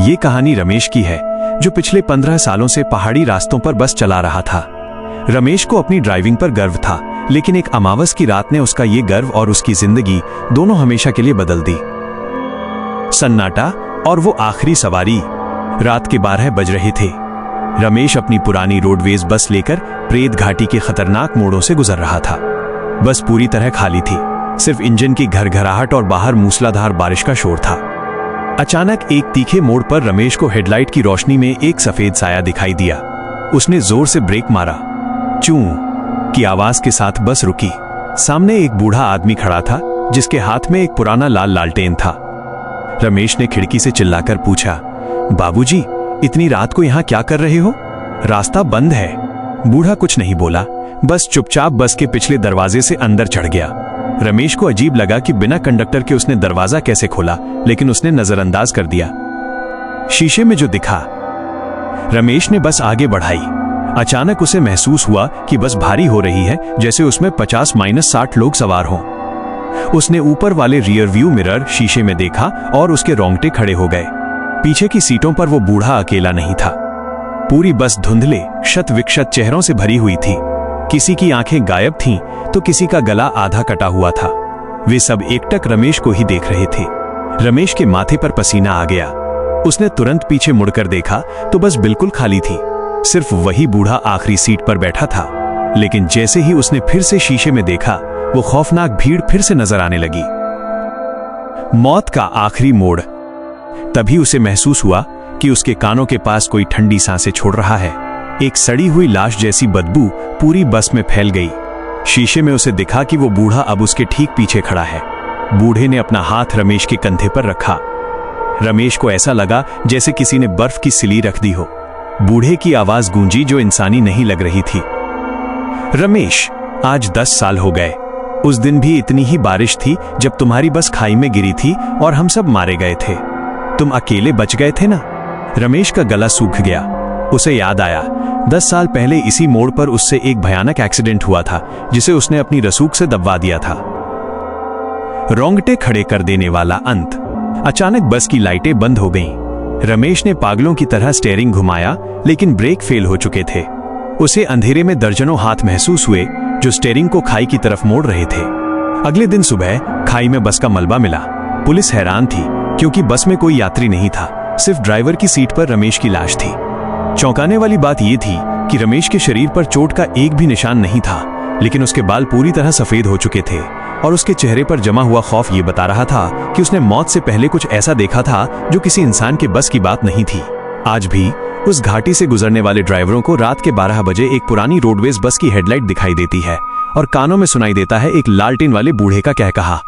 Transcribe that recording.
ये कहानी रमेश की है, जो पिछले 15 सालों से पहाड़ी रास्तों पर बस चला रहा था। रमेश को अपनी ड्राइविंग पर गर्व था, लेकिन एक अमावस की रात ने उसका ये गर्व और उसकी जिंदगी दोनों हमेशा के लिए बदल दी। सन्नाटा और वो आखिरी सवारी। रात के 12 बज रहे थे। रमेश अपनी पुरानी रोडवेज बस लेकर प्रेत घाटी के खतरनाक मोड़ों से गुजर रहा था। बस पूरी तरह खाली थी, सिर्फ इंजन की घरघराहट और बाहर मूसलाधार बारिश का शोर था। अचानक एक तीखे मोड़ पर रमेश को हेडलाइट की रोशनी में एक सफेद साया दिखाई दिया। उसने जोर से ब्रेक मारा। चूं की आवाज के साथ बस रुकी। सामने एक बूढ़ा आदमी खड़ा था, जिसके हाथ में एक पुराना लाल लालटेन था। रमेश ने खिड़की से चिल्लाकर पूछा, बाबूजी, इतनी रात को यहाँ क्या कर रहे हो? रास्ता बंद है। बूढ़ा कुछ नहीं बोला, बस चुपचाप बस के पिछले दरवाजे से अंदर चढ़ गया। रमेश को अजीब लगा कि बिना कंडक्टर के उसने दरवाजा कैसे खोला, लेकिन उसने नजरअंदाज कर दिया। शीशे में जो दिखा। रमेश ने बस आगे बढ़ाई। अचानक उसे महसूस हुआ कि बस भारी हो रही है, जैसे उसमें 50-60 लोग सवार हों। उसने ऊपर वाले रियर व्यू मिरर शीशे में देखा और उसके रोंगटे खड़े हो गए। पीछे की सीटों पर वो बूढ़ा अकेला नहीं था। पूरी बस धुंधले शत विक्षत चेहरों से भरी हुई थी। किसी की आंखें गायब थीं, तो किसी का गला आधा कटा हुआ था। वे सब एकटक रमेश को ही देख रहे थे। रमेश के माथे पर पसीना आ गया। उसने तुरंत पीछे मुड़कर देखा तो बस बिल्कुल खाली थी। सिर्फ वही बूढ़ा आखिरी सीट पर बैठा था। लेकिन जैसे ही उसने फिर से शीशे में देखा, वो खौफनाक भीड़ फिर से नजर आने लगी। मौत का आखिरी मोड़। तभी उसे महसूस हुआ कि उसके कानों के पास कोई ठंडी सांसें छोड़ रहा है। एक सड़ी हुई लाश जैसी बदबू पूरी बस में फैल गई। शीशे में उसे दिखा कि वो बूढ़ा अब उसके ठीक पीछे खड़ा है। बूढ़े ने अपना हाथ रमेश के कंधे पर रखा। रमेश को ऐसा लगा जैसे किसी ने बर्फ की सिली रख दी हो। बूढ़े की आवाज गूंजी, जो इंसानी नहीं लग रही थी। रमेश, आज 10 साल हो गए। उस दिन भी इतनी ही बारिश थी जब तुम्हारी बस खाई में गिरी थी और हम सब मारे गए थे। तुम अकेले बच गए थे ना? रमेश का गला सूख गया। उसे याद आया, 10 साल पहले इसी मोड़ पर उससे एक भयानक एक्सीडेंट हुआ था, जिसे उसने अपनी रसूख से दबवा दिया था। रोंगटे खड़े कर देने वाला अंत। अचानक बस की लाइटें बंद हो गईं। रमेश ने पागलों की तरह स्टीयरिंग घुमाया, लेकिन ब्रेक फेल हो चुके थे। उसे अंधेरे में दर्जनों हाथ महसूस हुए, जो स्टीयरिंग को खाई की तरफ मोड़ रहे थे। अगले दिन सुबह खाई में बस का मलबा मिला। पुलिस हैरान थी, क्योंकि बस में कोई यात्री नहीं था, सिर्फ ड्राइवर की सीट पर रमेश की लाश थी। चौंकाने वाली बात यह थी कि रमेश के शरीर पर चोट का एक भी निशान नहीं था, लेकिन उसके बाल पूरी तरह सफेद हो चुके थे और उसके चेहरे पर जमा हुआ खौफ ये बता रहा था कि उसने मौत से पहले कुछ ऐसा देखा था जो किसी इंसान के बस की बात नहीं थी। आज भी उस घाटी से गुजरने वाले ड्राइवरों को रात के 12 बजे एक पुरानी रोडवेज बस की हेडलाइट दिखाई देती है और कानों में सुनाई देता है एक लालटेन वाले बूढ़े का कहकहा।